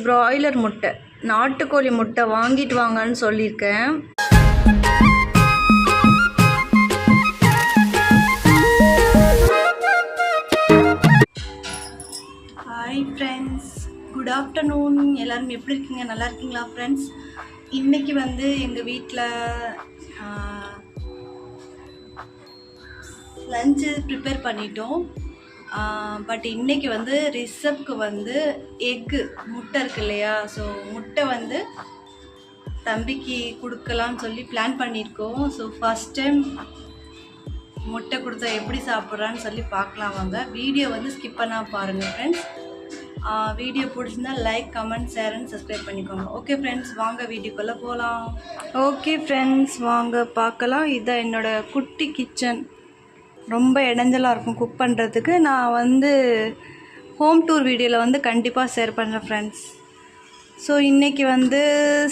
Broiler முட்டை, நாட்டுக்கோழி முட்டை வாங்கிட்டு வாங்கன்னு சொல்லியிருக்கேன். Hi friends, good afternoon. எல்லோரும் எப்படி இருக்கீங்க? நல்லா இருக்கீங்களா ஃப்ரெண்ட்ஸ்? இன்றைக்கி வந்து எங்கள் வீட்டில் லஞ்சு ப்ரிப்பேர் பண்ணிட்டோம். பட் இன்றைக்கி வந்து ரிசப்க்கு வந்து முட்டை இருக்கு இல்லையா, ஸோ முட்டை வந்து தம்பிக்கு கொடுக்கலான்னு சொல்லி பிளான் பண்ணியிருக்கோம். ஸோ ஃபஸ்ட் டைம் முட்டை கொடுத்தா எப்படி சாப்பிட்றான்னு சொல்லி பார்க்கலாம் வாங்க. வீடியோ வந்து ஸ்கிப் பண்ணால் பாருங்கள் ஃப்ரெண்ட்ஸ். வீடியோ பிடிச்சிருந்தா like, comment, share and subscribe பண்ணிக்கோங்க. ஓகே ஃப்ரெண்ட்ஸ், வாங்க வீடியோக்குள்ளே போகலாம். ஓகே ஃப்ரெண்ட்ஸ், வாங்க பார்க்கலாம். இதான் என்னோடய குட்டி கிச்சன். ரொம்ப இடைஞ்சலாக இருக்கும் குக் பண்ணுறதுக்கு. நான் வந்து ஹோம் டூர் வீடியோவில் வந்து கண்டிப்பாக ஷேர் பண்ணுறேன் ஃப்ரெண்ட்ஸ். ஸோ இன்றைக்கி வந்து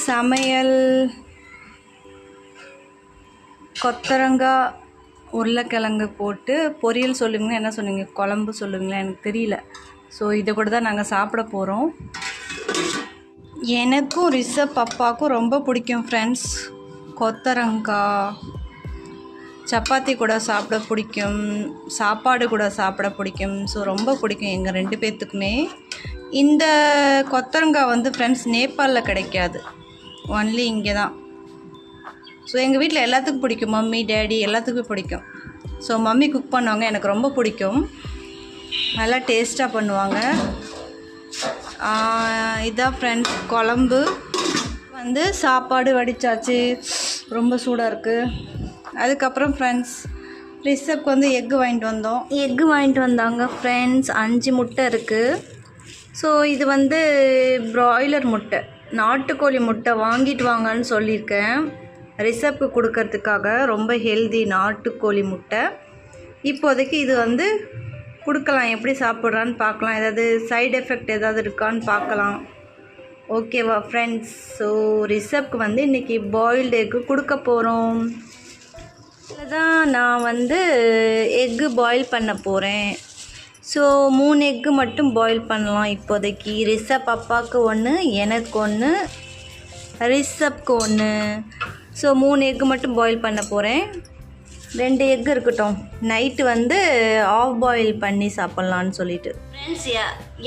சமையல் கொத்தரங்காய் உருளைக்கிழங்கு போட்டு பொரியல் சொல்லுங்களேன், என்ன சொன்னீங்க, குழம்பு சொல்லுங்களேன், எனக்கு தெரியல. ஸோ இதை கூட தான் நாங்கள் சாப்பிட போகிறோம். எனக்கும் ரிஷப் அப்பாவுக்கும் ரொம்ப பிடிக்கும் ஃப்ரெண்ட்ஸ். கொத்தரங்காய் சப்பாத்தி கூட சாப்பிட பிடிக்கும், சாப்பாடு கூட சாப்பிட பிடிக்கும். ஸோ ரொம்ப பிடிக்கும் எங்கள் 2 பேர்த்துக்குமே. இந்த கொத்தரங்காய் வந்து ஃப்ரெண்ட்ஸ் நேபாளில் கிடைக்காது, ஒன்லி இங்கே தான். ஸோ எங்கள் வீட்டில் எல்லாத்துக்கும் பிடிக்கும், மம்மி டேடி எல்லாத்துக்கும் பிடிக்கும். ஸோ மம்மி குக் பண்ணுவாங்க, எனக்கு ரொம்ப பிடிக்கும், நல்லா டேஸ்ட்டாக பண்ணுவாங்க. இதான் ஃப்ரெண்ட்ஸ் குழம்பு. வந்து சாப்பாடு வடித்தாச்சு, ரொம்ப சூடாக இருக்குது. அதுக்கப்புறம் ஃப்ரெண்ட்ஸ் ரிசப்க்கு வந்து எக்கு வாங்கிட்டு வந்தாங்க ஃப்ரெண்ட்ஸ். 5 முட்டை இருக்குது. ஸோ இது வந்து பிராய்லர் முட்டை, நாட்டுக்கோழி முட்டை வாங்கிட்டு வாங்கன்னு சொல்லியிருக்கேன் ரிசப்க்கு கொடுக்கறதுக்காக. ரொம்ப ஹெல்தி நாட்டுக்கோழி முட்டை. இப்போதைக்கு இது வந்து கொடுக்கலாம், எப்படி சாப்பிட்றான்னு பார்க்கலாம், ஏதாவது சைடு எஃபெக்ட் ஏதாவது இருக்கான்னு பார்க்கலாம். ஓகேவா ஃப்ரெண்ட்ஸ்? ஸோ ரிசப்க்கு வந்து இன்றைக்கி பாயில்டு எக்கு கொடுக்க போகிறோம். இதில் தான் நான் வந்து எக்கு பாயில் பண்ண போகிறேன். ஸோ 3 எக்கு மட்டும் பாயில் பண்ணலாம் இப்போதைக்கு. ரிஷப் அப்பாவுக்கு 1, எனக்கு 1, ரிஷப்க்கு 1. ஸோ 3 எக்கு மட்டும் பாயில் பண்ண போகிறேன். 2 எக்கு இருக்கட்டும், நைட்டு வந்து ஆஃப் பாயில் பண்ணி சாப்பிட்லான்னு சொல்லிட்டு. ஃப்ரெண்ட்ஸ்,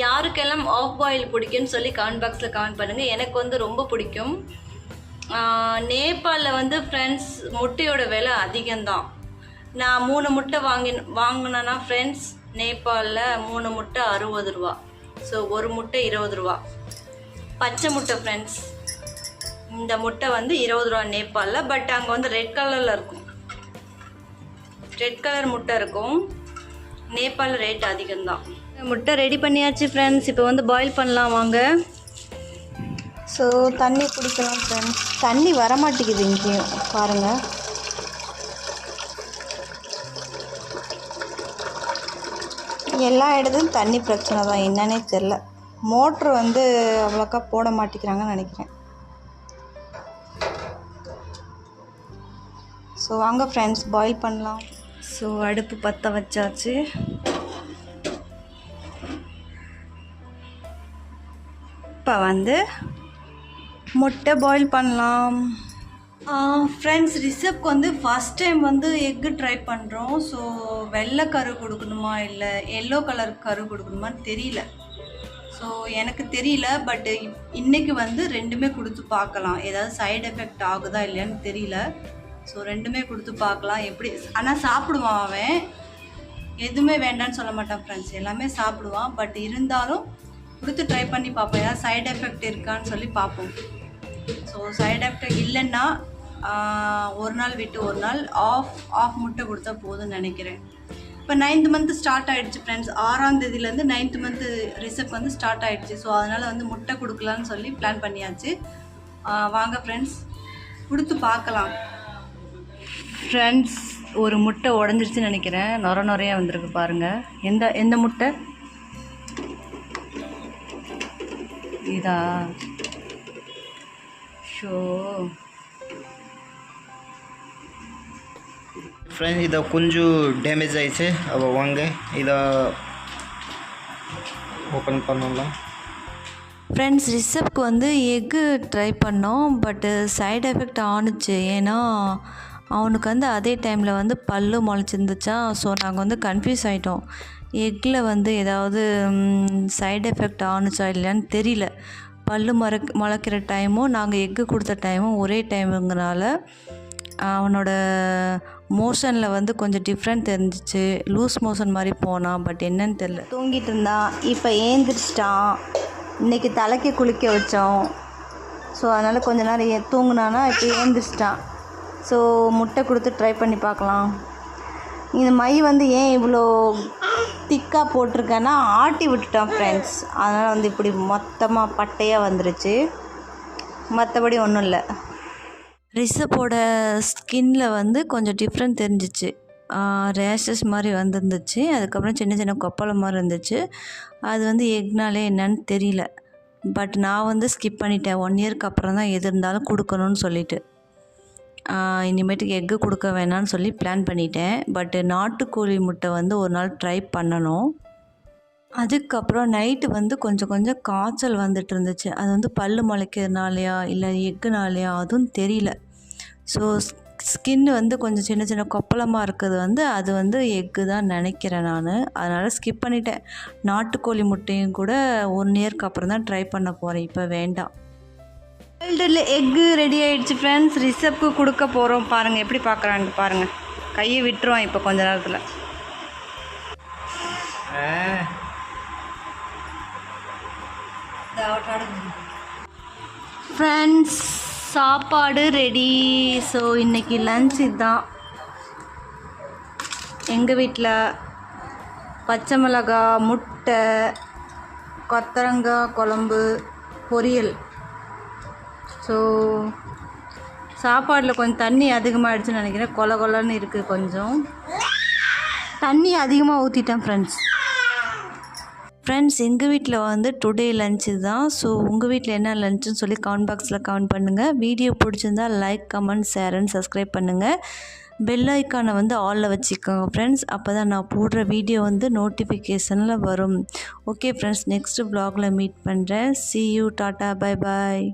யாருக்கெல்லாம் ஆஃப் பாயில் பிடிக்கும்னு சொல்லி கமெண்ட் பாக்ஸில் கமெண்ட் பண்ணுங்கள். எனக்கு வந்து ரொம்ப பிடிக்கும். நேபாளில் வந்து ஃப்ரெண்ட்ஸ் முட்டையோட விலை அதிகம்தான். நான் 3 முட்டை வாங்கினேன்னா ஃப்ரெண்ட்ஸ், நேபாளில் 3 முட்டை 60 ரூபா. ஸோ 1 முட்டை 20 ரூபா. பச்சை முட்டை ஃப்ரெண்ட்ஸ், இந்த முட்டை வந்து 20 ரூபா நேபாளில். பட் அங்கே வந்து ரெட் கலரில் இருக்கும், ரெட் கலர் முட்டை இருக்கும். நேபாளில் ரேட் அதிகம்தான். முட்டை ரெடி பண்ணியாச்சு ஃப்ரெண்ட்ஸ். இப்போ வந்து பாயில் பண்ணலாம் வாங்க. ஸோ தண்ணி குடிக்கலாம் ஃப்ரெண்ட்ஸ். தண்ணி வரமாட்டேங்குது இங்கேயும் பாருங்கள். எல்லா இடத்துலையும் தண்ணி பிரச்சனை தான், என்னன்னே தெரில. மோட்ரு வந்து அவ்வளோக்கா போட மாட்டேங்கிறாங்கன்னு நினைக்கிறேன். ஸோ வாங்க ஃப்ரெண்ட்ஸ் பாயில் பண்ணலாம். ஸோ அடுப்பு பற்ற வச்சாச்சு. இப்போ வந்து முட்டை பாயில் பண்ணலாம். ஃப்ரெண்ட்ஸ், ரிசப்க்கு வந்து ஃபஸ்ட் டைம் வந்து எக்கு ட்ரை பண்ணுறோம். ஸோ வெள்ளை கரு கொடுக்கணுமா இல்லை எல்லோ கலர் கரு கொடுக்கணுமான்னு தெரியல. ஸோ எனக்கு தெரியல. பட் இன்றைக்கி வந்து 2மே கொடுத்து பார்க்கலாம், ஏதாவது சைடு எஃபெக்ட் ஆகுதா இல்லையான்னு தெரியல. ஸோ 2மே கொடுத்து பார்க்கலாம் எப்படி. ஆனால் சாப்பிடுவான் அவன், எதுவுமே வேண்டான்னு சொல்ல மாட்டான் ஃப்ரெண்ட்ஸ், எல்லாமே சாப்பிடுவான். பட் இருந்தாலும் கொடுத்து ட்ரை பண்ணி பார்ப்போம், ஏதாவது சைடு எஃபெக்ட் இருக்கான்னு சொல்லி பார்ப்போம். ஸோ சைடு எஃபெக்ட் இல்லைன்னா 1 நாள் விட்டு 1 நாள் ஆஃப் முட்டை கொடுத்தா போதும்னு நினைக்கிறேன். இப்போ 9th மந்த் ஸ்டார்ட் ஆகிடுச்சு ஃப்ரெண்ட்ஸ். 6ஆம் தேதியிலேருந்து 9th மந்த் ரிசப்ட் வந்து ஸ்டார்ட் ஆகிடுச்சு. ஸோ அதனால் வந்து முட்டை கொடுக்கலான்னு சொல்லி பிளான் பண்ணியாச்சு. வாங்க ஃப்ரெண்ட்ஸ் கொடுத்து பார்க்கலாம். ஃப்ரெண்ட்ஸ், ஒரு முட்டை உடஞ்சிருச்சுன்னு நினைக்கிறேன், நொறையாக வந்திருக்கு பாருங்கள். எந்த முட்டை இதா? ஷோ ಫ್ರೆಂಡ್ಸ್, ಇದು ಕುಂಜು ಡ್ಯಾಮೇಜ್ ಆಯಿತು. ಅವ வாங்க இதை ஓப்பன் பண்ணலாம். ஃப்ரெண்ட்ஸ் ரிசப்க்கு வந்து எக்கு ட்ரை பண்ணோம், பட்டு சைடு எஃபெக்ட் ஆணுச்சு. ஏன்னா அவனுக்கு வந்து அதே டைமில் வந்து பல்லு முளைச்சிருந்துச்சா. ஸோ நாங்கள் வந்து கன்ஃபியூஸ் ஆகிட்டோம். எக்கில் வந்து ஏதாவது சைடு எஃபெக்ட் ஆணுச்சா இல்லையான்னு தெரியல. பல்லு முளைக்கிற டைமும் நாங்கள் எக்கு கொடுத்த டைமும் ஒரே டைமுங்கிறனால அவனோட மோஷனில் வந்து கொஞ்சம் டிஃப்ரெண்ட் தெரிஞ்சிச்சு. லூஸ் மோஷன் மாதிரி போனான், பட் என்னன்னு தெரில. தூங்கிட்டு இருந்தான், இப்போ ஏந்திரிச்சிட்டான். இன்றைக்கி தலைக்கு குளிக்க வச்சோம். ஸோ அதனால் கொஞ்ச நேரம் தூங்குனானா இப்போ ஏந்திரிச்சிட்டான். ஸோ முட்டை கொடுத்து ட்ரை பண்ணி பார்க்கலாம். இந்த மை வந்து ஏன் இவ்வளோ திக்காக போட்டிருக்கேன்னா ஆட்டி விட்டுட்டான் ஃப்ரெண்ட்ஸ். அதனால் வந்து இப்படி மொத்தமாக பட்டையாக வந்துருச்சு, மற்றபடி ஒன்றும் இல்லை. ரிசப்போட ஸ்கின்னில் வந்து கொஞ்சம் டிஃப்ரெண்ட் தெரிஞ்சிச்சு. ரேஷஸ் மாதிரி வந்துருந்துச்சு. அதுக்கப்புறம் சின்ன சின்ன கொப்பளம் மாதிரி இருந்துச்சு. அது வந்து எக்னாலே என்னன்னு தெரியல. பட் நான் வந்து ஸ்கிப் பண்ணிட்டேன். 1 இயருக்கு அப்புறம் தான் எது இருந்தாலும் கொடுக்கணும்னு சொல்லிட்டு. இனிமேட்டுக்கு எக்கு கொடுக்க வேணான்னு சொல்லி பிளான் பண்ணிட்டேன். பட்டு நாட்டுக்கோழி முட்டை வந்து ஒரு நாள் ட்ரை பண்ணணும். அதுக்கப்புறம் நைட்டு வந்து கொஞ்சம் கொஞ்சம் காய்ச்சல் வந்துட்டு இருந்துச்சு. அது வந்து பல்லு முளைக்கிறதுனாலையா இல்லை எக்குனாலையா அதுவும் தெரியல. ஸோ ஸ்கின் வந்து கொஞ்சம் சின்ன சின்ன கொப்பளமாக இருக்குது வந்து அது வந்து எக்கு தான் நினைக்கிறேன் நான். அதனால் ஸ்கிப் பண்ணிட்டேன். நாட்டுக்கோழி முட்டையும் கூட 1 இயருக்கு அப்புறம் தான் ட்ரை பண்ண போகிறேன், இப்போ வேண்டாம். வேர்ல்டில் எக்கு ரெடி ஆகிடுச்சு ஃப்ரெண்ட்ஸ். ரிசப்க்கு கொடுக்க போகிறோம். பாருங்கள் எப்படி பார்க்குறான்னு பாருங்கள். கையை விட்டுருவான் இப்போ கொஞ்ச நேரத்தில். ஃப்ரெண்ட்ஸ் சாப்பாடு ரெடி. ஸோ இன்றைக்கி லன்ச் இதுதான். எங்கள் வீட்டில் பச்சை மிளகா, முட்டை, கொத்தரங்காய் குழம்பு, பொரியல். ஸோ சாப்பாடில் கொஞ்சம் தண்ணி அதிகமாகிடுச்சுன்னு நினைக்கிறேன். கொலன்னு இருக்குது. கொஞ்சம் தண்ணி அதிகமாக ஊற்றிட்டேன் ஃப்ரெண்ட்ஸ். எங்கள் வீட்டில் வந்து டுடே லன்ச்சு தான். ஸோ உங்கள் வீட்டில் என்ன லன்ச்சுன்னு சொல்லி கமெண்ட் பாக்ஸில் கமெண்ட் பண்ணுங்கள். வீடியோ பிடிச்சிருந்தால் like, comment, share and subscribe பண்ணுங்கள். பெல் ஐக்கானை வந்து ஆலில் வச்சுக்கோங்க ஃப்ரெண்ட்ஸ். அப்போ தான் நான் போடுற வீடியோ வந்து நோட்டிஃபிகேஷனில் வரும். ஓகே ஃப்ரெண்ட்ஸ், நெக்ஸ்ட்டு வ்ளாகில் மீட் பண்ணுறேன். see you, tata, bye bye.